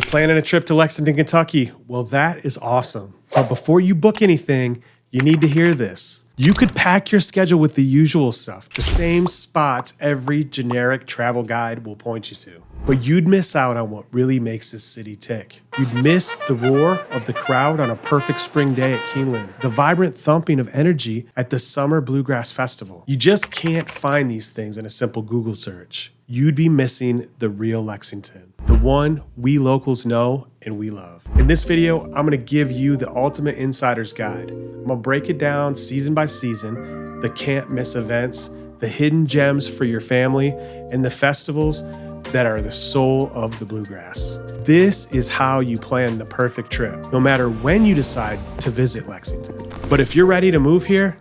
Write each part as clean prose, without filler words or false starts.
You're planning a trip to Lexington, Kentucky. Well, that is awesome. But before you book anything, you need to hear this. You could pack your schedule with the usual stuff, the same spots every generic travel guide will point you to. But you'd miss out on what really makes this city tick. You'd miss the roar of the crowd on a perfect spring day at Keeneland, the vibrant thumping of energy at the Summer Bluegrass Festival. You just can't find these things in a simple Google search. You'd be missing the real Lexington, the one we locals know and we love. In this video, I'm gonna give you the ultimate insider's guide. I'm gonna break it down season by season, the can't miss events, the hidden gems for your family, and the festivals that are the soul of the bluegrass. This is how you plan the perfect trip, no matter when you decide to visit Lexington. But if you're ready to move here,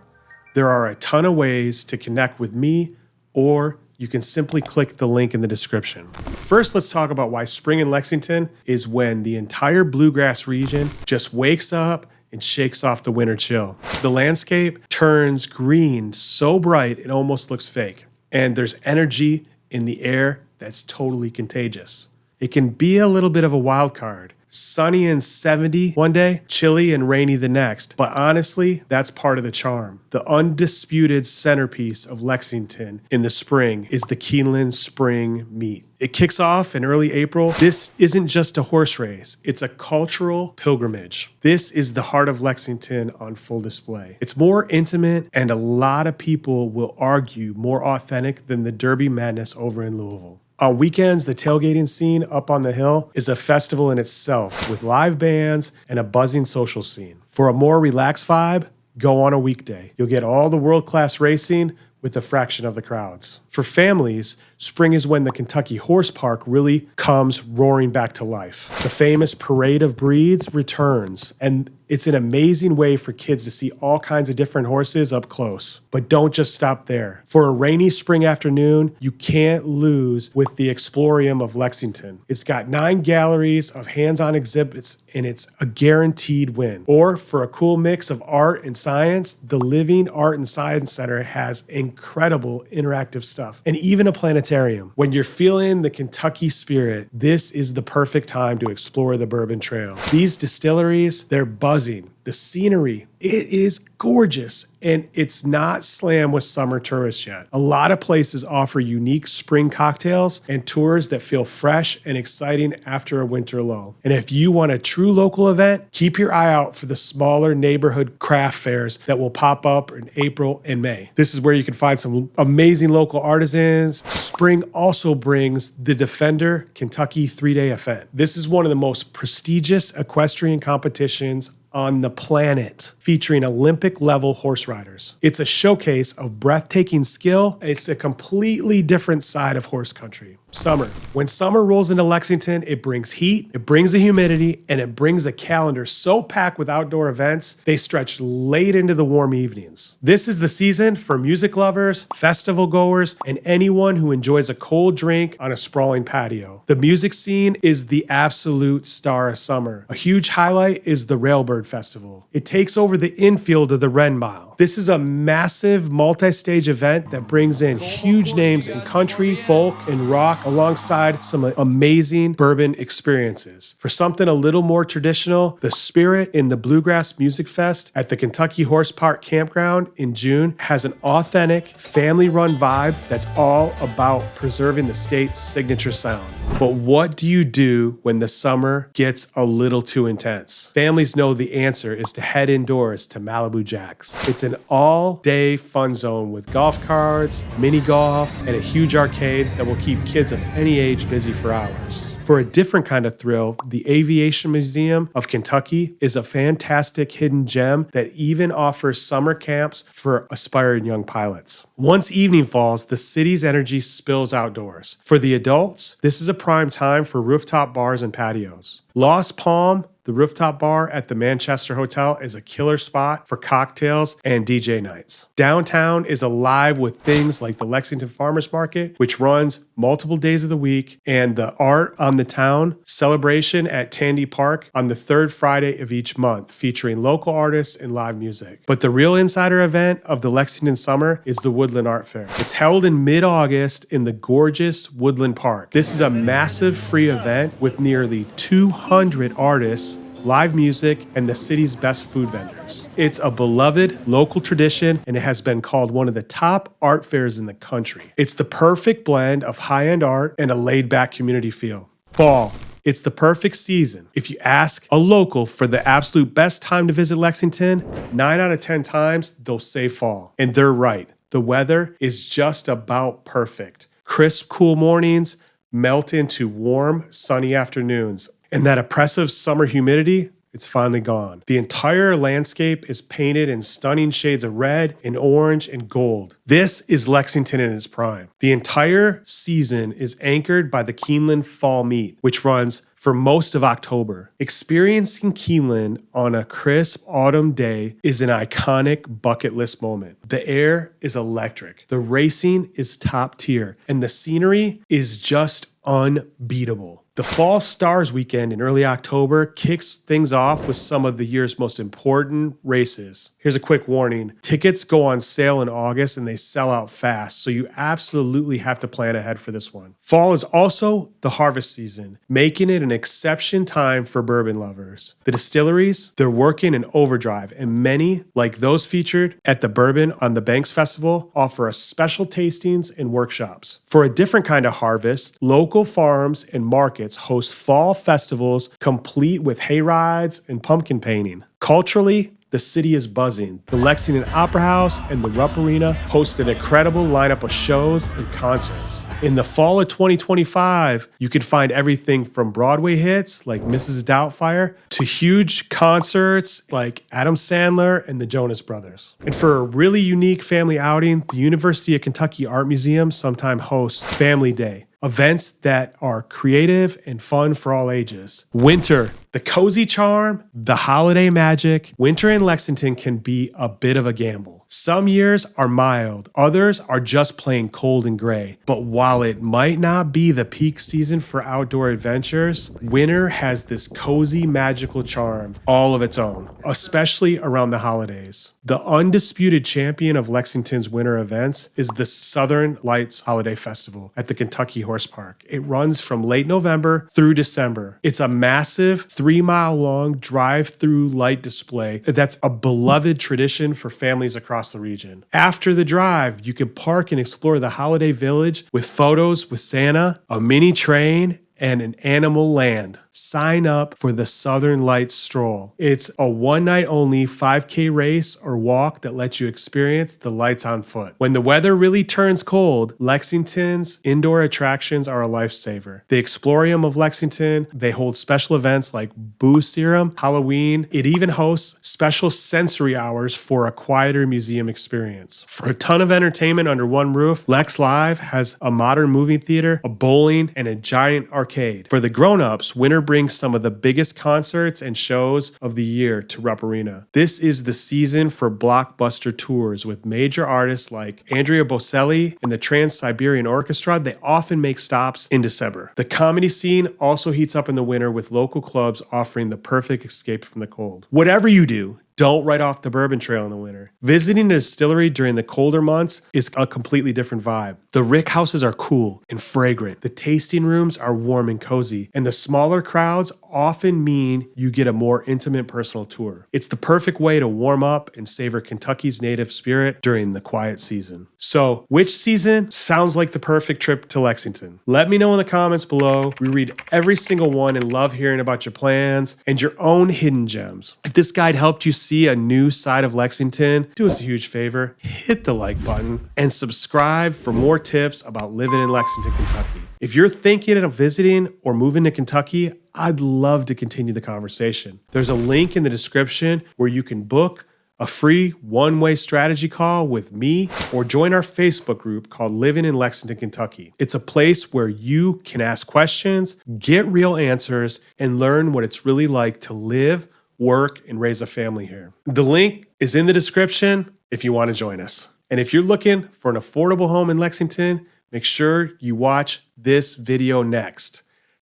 there are a ton of ways to connect with me, or you can simply click the link in the description. First, let's talk about why spring in Lexington is when the entire bluegrass region just wakes up and shakes off the winter chill. The landscape turns green so bright it almost looks fake. And there's energy in the air that's totally contagious. It can be a little bit of a wild card. Sunny and 70 one day, chilly and rainy the next. But honestly, that's part of the charm. The undisputed centerpiece of Lexington in the spring is the Keeneland Spring Meet. It kicks off in early April. This isn't just a horse race, it's a cultural pilgrimage. This is the heart of Lexington on full display. It's more intimate, and a lot of people will argue more authentic than the Derby Madness over in Louisville. On weekends, the tailgating scene up on the hill is a festival in itself with live bands and a buzzing social scene. For a more relaxed vibe, go on a weekday. You'll get all the world-class racing with a fraction of the crowds. For families, spring is when the Kentucky Horse Park really comes roaring back to life. The famous Parade of Breeds returns, and it's an amazing way for kids to see all kinds of different horses up close. But don't just stop there. For a rainy spring afternoon, you can't lose with the Explorium of Lexington. It's got 9 galleries of hands-on exhibits, and it's a guaranteed win. Or for a cool mix of art and science, the Living Art and Science Center has incredible interactive stuff, and even a planetarium. When you're feeling the Kentucky spirit, this is the perfect time to explore the Bourbon Trail. These distilleries, they're buzzing. The scenery, it is gorgeous, and it's not slammed with summer tourists yet. A lot of places offer unique spring cocktails and tours that feel fresh and exciting after a winter lull. And if you want a true local event, keep your eye out for the smaller neighborhood craft fairs that will pop up in April and May. This is where you can find some amazing local artisans. Spring also brings the Defender Kentucky 3-day event. This is one of the most prestigious equestrian competitions on the planet, featuring Olympic-level horse riders. It's a showcase of breathtaking skill. It's a completely different side of horse country. Summer. When summer rolls into Lexington, it brings heat, it brings the humidity, and it brings a calendar so packed with outdoor events, they stretch late into the warm evenings. This is the season for music lovers, festival goers, and anyone who enjoys a cold drink on a sprawling patio. The music scene is the absolute star of summer. A huge highlight is the Railbird Festival. It takes over the infield of the Ren Mile. This is a massive multi-stage event that brings in huge names in country, folk, and rock, alongside some amazing bourbon experiences. For something a little more traditional, the Spirit in the Bluegrass Music Fest at the Kentucky Horse Park Campground in June has an authentic, family-run vibe that's all about preserving the state's signature sound. But what do you do when the summer gets a little too intense? Families know the answer is to head indoors to Malibu Jack's. It's an all-day fun zone with golf carts, mini golf, and a huge arcade that will keep kids of any age busy for hours. For a different kind of thrill, the Aviation Museum of Kentucky is a fantastic hidden gem that even offers summer camps for aspiring young pilots. Once evening falls, the city's energy spills outdoors. For the adults, this is a prime time for rooftop bars and patios. Lost Palm The rooftop bar at the Manchester Hotel is a killer spot for cocktails and DJ nights. Downtown is alive with things like the Lexington Farmers Market, which runs multiple days of the week, and the Art on the Town celebration at Tandy Park on the third Friday of each month, featuring local artists and live music. But the real insider event of the Lexington summer is the Woodland Art Fair. It's held in mid-August in the gorgeous Woodland Park. This is a massive free event with nearly 200 artists, live music, and the city's best food vendors. It's a beloved local tradition, and it has been called one of the top art fairs in the country. It's the perfect blend of high-end art and a laid-back community feel. Fall. It's the perfect season. If you ask a local for the absolute best time to visit Lexington, 9 out of 10 times, they'll say fall. And they're right. The weather is just about perfect. Crisp, cool mornings melt into warm, sunny afternoons. And that oppressive summer humidity, it's finally gone. The entire landscape is painted in stunning shades of red and orange and gold. This is Lexington in its prime. The entire season is anchored by the Keeneland Fall Meet, which runs for most of October. Experiencing Keeneland on a crisp autumn day is an iconic bucket list moment. The air is electric, the racing is top tier, and the scenery is just unbeatable. The Fall Stars weekend in early October kicks things off with some of the year's most important races. Here's a quick warning. Tickets go on sale in August and they sell out fast, so you absolutely have to plan ahead for this one. Fall is also the harvest season, making it an exception time for bourbon lovers. The distilleries, they're working in overdrive, and many, like those featured at the Bourbon on the Banks Festival, offer a special tastings and workshops. For a different kind of harvest, local farms and markets host fall festivals complete with hay rides and pumpkin painting. Culturally, the city is buzzing. The Lexington Opera House and the Rupp Arena host an incredible lineup of shows and concerts. In the fall of 2025, you can find everything from Broadway hits like Mrs. Doubtfire to huge concerts like Adam Sandler and the Jonas Brothers. And for a really unique family outing, the University of Kentucky Art Museum sometimes hosts Family Day, events that are creative and fun for all ages. Winter, the cozy charm, the holiday magic. Winter in Lexington can be a bit of a gamble. Some years are mild, others are just plain cold and gray. But while it might not be the peak season for outdoor adventures, winter has this cozy, magical charm all of its own, especially around the holidays. The undisputed champion of Lexington's winter events is the Southern Lights Holiday Festival at the Kentucky Horse Park. It runs from late November through December. It's a massive 3-mile-long drive-through light display that's a beloved tradition for families across the region. After the drive, you can park and explore the holiday village with photos with Santa, a mini train, and an animal land. Sign up for the Southern Lights Stroll. It's a one-night only 5K race or walk that lets you experience the lights on foot. When the weather really turns cold, Lexington's indoor attractions are a lifesaver. The Explorium of Lexington, they hold special events like Boo Serum, Halloween. It even hosts special sensory hours for a quieter museum experience. For a ton of entertainment under one roof, Lex Live has a modern movie theater, a bowling, and a giant arcade. For the grown-ups, winter brings some of the biggest concerts and shows of the year to Rupp Arena. This is the season for blockbuster tours with major artists like Andrea Bocelli and the Trans-Siberian Orchestra. They often make stops in December. The comedy scene also heats up in the winter with local clubs offering the perfect escape from the cold. Whatever you do, don't write off the Bourbon Trail in the winter. Visiting a distillery during the colder months is a completely different vibe. The rick houses are cool and fragrant. The tasting rooms are warm and cozy. And the smaller crowds often mean you get a more intimate personal tour. It's the perfect way to warm up and savor Kentucky's native spirit during the quiet season. So, which season sounds like the perfect trip to Lexington? Let me know in the comments below. We read every single one and love hearing about your plans and your own hidden gems. If this guide helped you see a new side of Lexington, do us a huge favor, hit the like button and subscribe for more tips about living in Lexington, Kentucky. If you're thinking of visiting or moving to Kentucky, I'd love to continue the conversation. There's a link in the description where you can book a free one-way strategy call with me, or join our Facebook group called Living in Lexington, Kentucky. It's a place where you can ask questions, get real answers, and learn what it's really like to live, work, and raise a family here. The link is in the description if you want to join us. And if you're looking for an affordable home in Lexington, make sure you watch this video next.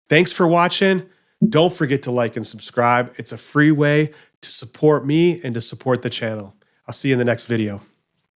Thanks for watching. Don't forget to like and subscribe. It's a free way to support me and to support the channel. I'll see you in the next video.